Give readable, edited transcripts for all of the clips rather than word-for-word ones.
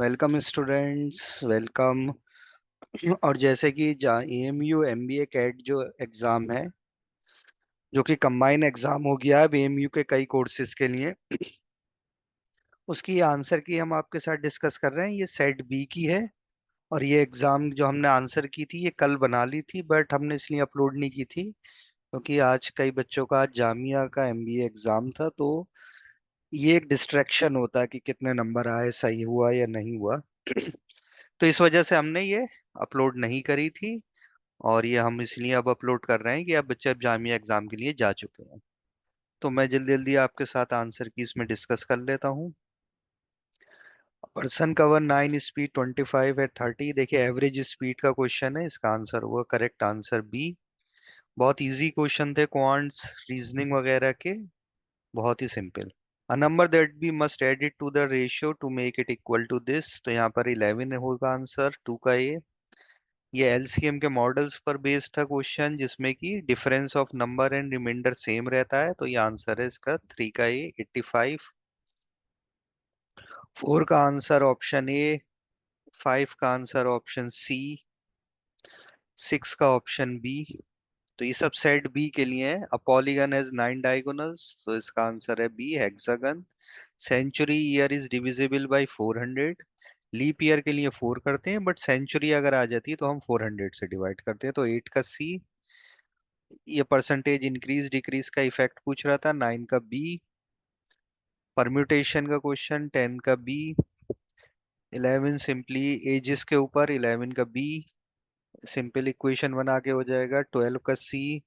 Welcome students, welcome. और जैसे कि एएमयू एमबीए कैट जो एग्ज़ाम है, जो कि कंबाइन एग्ज़ाम हो गया है अब एएमयू के कई कोर्सेज के लिए, उसकी आंसर की हम आपके साथ डिस्कस कर रहे हैं। ये सेट बी की है। और ये एग्ज़ाम जो हमने आंसर की थी ये कल बना ली थी, बट हमने इसलिए अपलोड नहीं की थी क्योंकि आज कई बच्चों का आज जामिया का एमबीए एग्ज़ाम था। तो ये एक डिस्ट्रैक्शन होता है कि कितने नंबर आए, सही हुआ या नहीं हुआ। तो इस वजह से हमने ये अपलोड नहीं करी थी। और ये हम इसलिए अब अपलोड कर रहे हैं कि अब बच्चे अब जामिया एग्जाम के लिए जा चुके हैं। तो मैं जल्दी जल्दी आपके साथ आंसर की इसमें डिस्कस कर लेता हूँ। Person cover 9, speed 25 at 30। देखिए एवरेज स्पीड का क्वेश्चन है, इसका आंसर हुआ करेक्ट आंसर बी। बहुत इजी क्वेश्चन थे, क्वांट्स रीजनिंग वगैरह के, बहुत ही simple. A number that be must add it to the ratio to make it equal to this, तो यहाँ पर 11 होगा आंसर टू का। ये एलसीएम के मॉडल्स पर बेस्ड था क्वेश्चन, जिसमें कि difference of number and reminder same रहता है। तो ये आंसर है इसका 3 का ए 85। 4 का आंसर ऑप्शन ए। 5 का आंसर ऑप्शन सी। 6 का ऑप्शन बी। तो ये सब सेट बी के लिए है। अ पॉलीगन हैज 9 डायगोनल्स, तो इसका आंसर है B hexagon. Century year is divisible by 400। Leap year के लिए 4 करते हैं, बट सेंचुरी अगर आ जाती है तो हम 400 से डिवाइड करते हैं, तो 8 का सी। ये परसेंटेज इंक्रीज डिक्रीज का इफेक्ट पूछ रहा था, 9 का बी। परम्यूटेशन का क्वेश्चन 10 का बी। 11 सिंपली एजिस के ऊपर, 11 का बी। सिंपल इक्वेशन बना के हो जाएगा 12 का सी।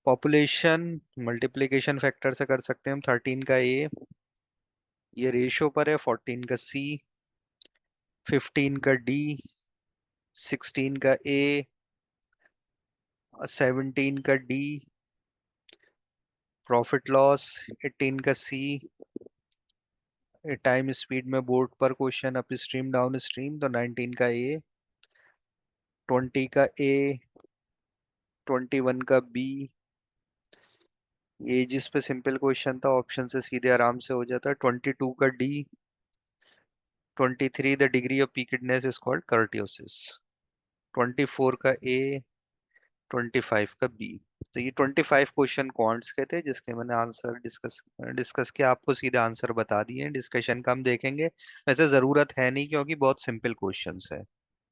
पॉपुलेशन मल्टीप्लिकेशन फैक्टर से कर सकते हैं हम, 13 का ए। ये रेशो पर है, 14 का सी। 15 का डी। 16 का ए। 17 का डी। प्रॉफिट लॉस 18 का सी। टाइम स्पीड में बोर्ड पर question up stream down stream, तो 19 का ए। 20 का ए। 21 का बी। ये जिस पे सिंपल क्वेश्चन था, ऑप्शन से सीधे आराम से हो जाता है। 22 का D. 23 the degree of peakedness is called kurtosis. 24 का ए। 25 का बी। तो ये 25 क्वेश्चन क्वांट्स के थे, जिसके मैंने आंसर डिस्कस डिस्कस किया, आपको सीधे आंसर बता दिए हैं। डिस्कशन का हम देखेंगे, वैसे जरूरत है नहीं क्योंकि बहुत सिंपल क्वेश्चंस है,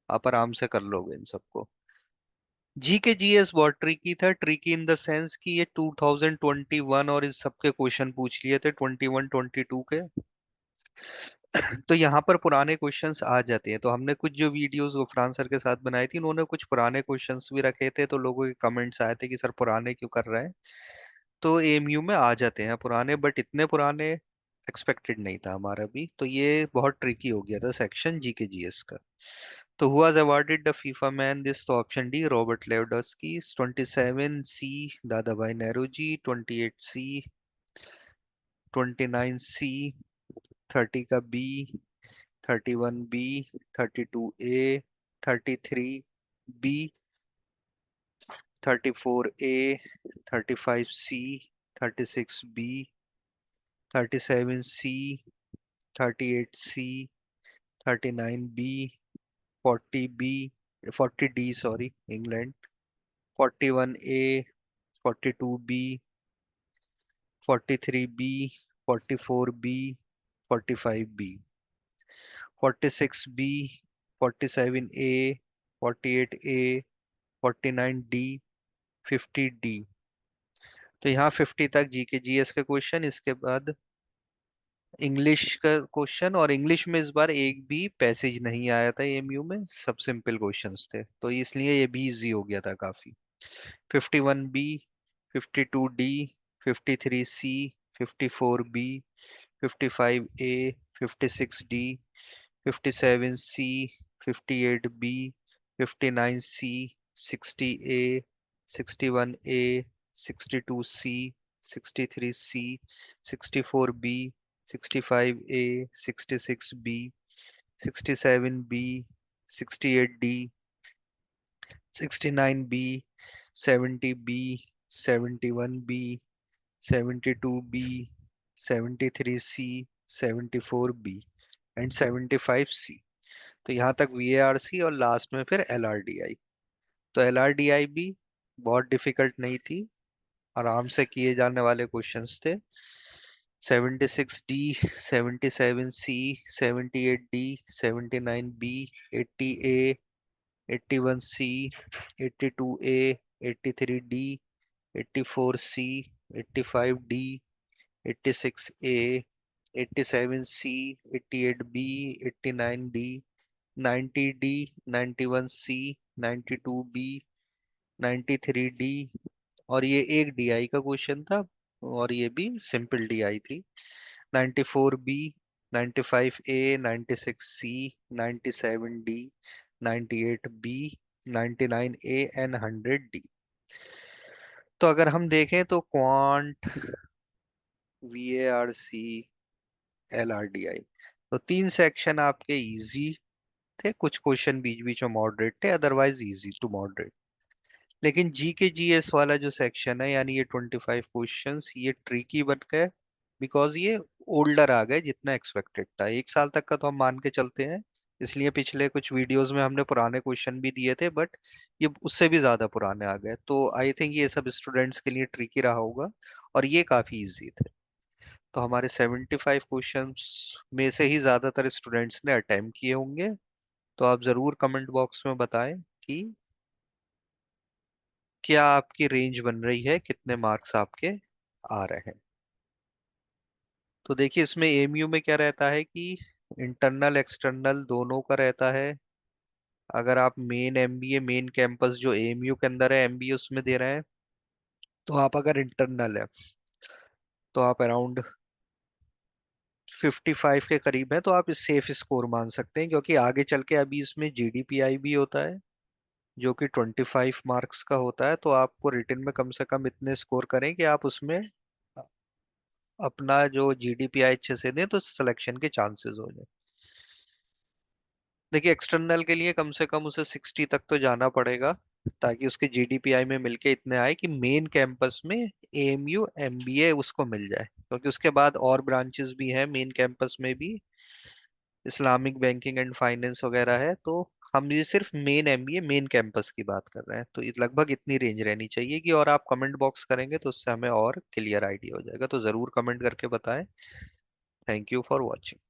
आप आराम से कर लोगे इन सबको। जी के जीएस बहुत ट्रिकी था, ट्रिकी इन द सेंस कि ये 2021 और इस सब के क्वेश्चन पूछ लिए थे, 21 22 के। तो यहाँ पर पुराने क्वेश्चंस आ जाते हैं। तो हमने कुछ जो वीडियोस गुफरान सर के साथ बनाई थी, उन्होंने कुछ पुराने क्वेश्चंस भी रखे थे, तो लोगों के कमेंट्स आए थे कि सर पुराने क्यों कर रहे हैं। तो एएमयू में आ जाते हैं पुराने, बट इतने पुराने एक्सपेक्टेड नहीं था हमारा भी। तो ये बहुत ट्रिकी हो गया था सेक्शन जी के जीएस का। तो who was awarded the FIFA man this, तो option D Robert Lewandowski. 27 C Dadabhai Naoroji. 28 C. 29 C. 30 का B. 31 B. 32 A. 33 B. 34 A. 35 C. 36 B. 37 C. 38 C. 39 B. 40 B. 40 D sorry, England. 41 A. 42 B. 43 B. 44 B. 45 B. 46 B. 47 A. 48 A. 49 D. 50 D. तो यहाँ 50 तक GK GS के question, इसके बाद English का question. और English में इस बार एक भी पैसेज नहीं आया था एमयू में, सब सिंपल क्वेश्चंस थे, तो इसलिए ये भी इजी हो गया था काफी। 51 B. 52 D. 53 C. 54 B. 55 A. 56 D. 57 C. 58 B. 59 C. 60 A. 61 A. 62 C. 63 C. 64 B. 65 A. 66 B. 67 B. 68 D. 69 B. 70 B. 71 B. 72 B. 73 C. 74 B. And 75C। तो यहाँ तक VARC और लास्ट में फिर LRDI। तो LRDI भी बहुत डिफिकल्ट नहीं थी, आराम से किए जाने वाले क्वेश्चंस थे। 76D, 77C, 78D, 79B, 80A, 81C, 82A, 83D, 84C, 85D, 86A, 87C, 88B, 89D, 90D, 91C, 92B, 93D, और ये एक DI का क्वेश्चन था, और ये भी सिंपल DI थी। 94B, 95A, 96C, 97D, 98B, 99A and 100D। तो अगर हम देखें तो क्वांट, VARC, LRDI, तो तीन सेक्शन आपके इजी थे, कुछ क्वेश्चन बीच बीच में मॉडरेट थे, अदरवाइज इजी टू मॉडरेट। लेकिन GK GS वाला जो सेक्शन है, यानी ये 25 क्वेश्चंस, ये ट्रिकी बन गए, बिकॉज ये ओल्डर आ गए जितना एक्सपेक्टेड था। एक साल तक का तो हम मान के चलते हैं, इसलिए पिछले कुछ वीडियोस में हमने पुराने क्वेश्चन भी दिए थे, बट ये उससे भी ज्यादा पुराने आ गए। तो आई थिंक ये सब स्टूडेंट्स के लिए ट्रिकी रहा होगा, और ये काफी इजी थे। तो हमारे 75 क्वेश्चंस में से ही ज्यादातर स्टूडेंट्स ने अटेम्प्ट किए होंगे। तो आप जरूर कमेंट बॉक्स में बताएं कि क्या आपकी रेंज बन रही है, कितने मार्क्स आपके आ रहे हैं। तो देखिए, इसमें एमयू में क्या रहता है कि इंटरनल एक्सटर्नल दोनों का रहता है। अगर आप मेन एमबीए, मेन कैंपस जो एमयू के अंदर है एमबीए, उसमें दे रहे हैं, तो आप अगर इंटरनल है तो आप अराउंड 55 के करीब है, तो आप सेफ स्कोर मान सकते हैं, क्योंकि आगे चल के अभी इसमें GDPI भी होता है जो कि 25 मार्क्स का होता है। तो आपको रिटन में कम से कम इतने स्कोर करें कि आप उसमें अपना जो GDPI अच्छे से दें, तो सिलेक्शन के चांसेस हो जाए। देखिए, एक्सटर्नल के लिए कम से कम उसे 60 तक तो जाना पड़ेगा, ताकि उसके GDPI में मिलके इतने आए कि मेन कैंपस में AMU MBA उसको मिल जाए, क्योंकि उसके बाद और ब्रांचेस भी हैं मेन कैंपस में भी, इस्लामिक बैंकिंग एंड फाइनेंस वगैरह है। तो हम ये सिर्फ मेन MBA मेन कैंपस की बात कर रहे हैं। तो लगभग इतनी रेंज रहनी चाहिए कि, और आप कमेंट बॉक्स करेंगे तो उससे हमें और क्लियर आइडिया हो जाएगा। तो जरूर कमेंट करके बताएं। Thank you for watching.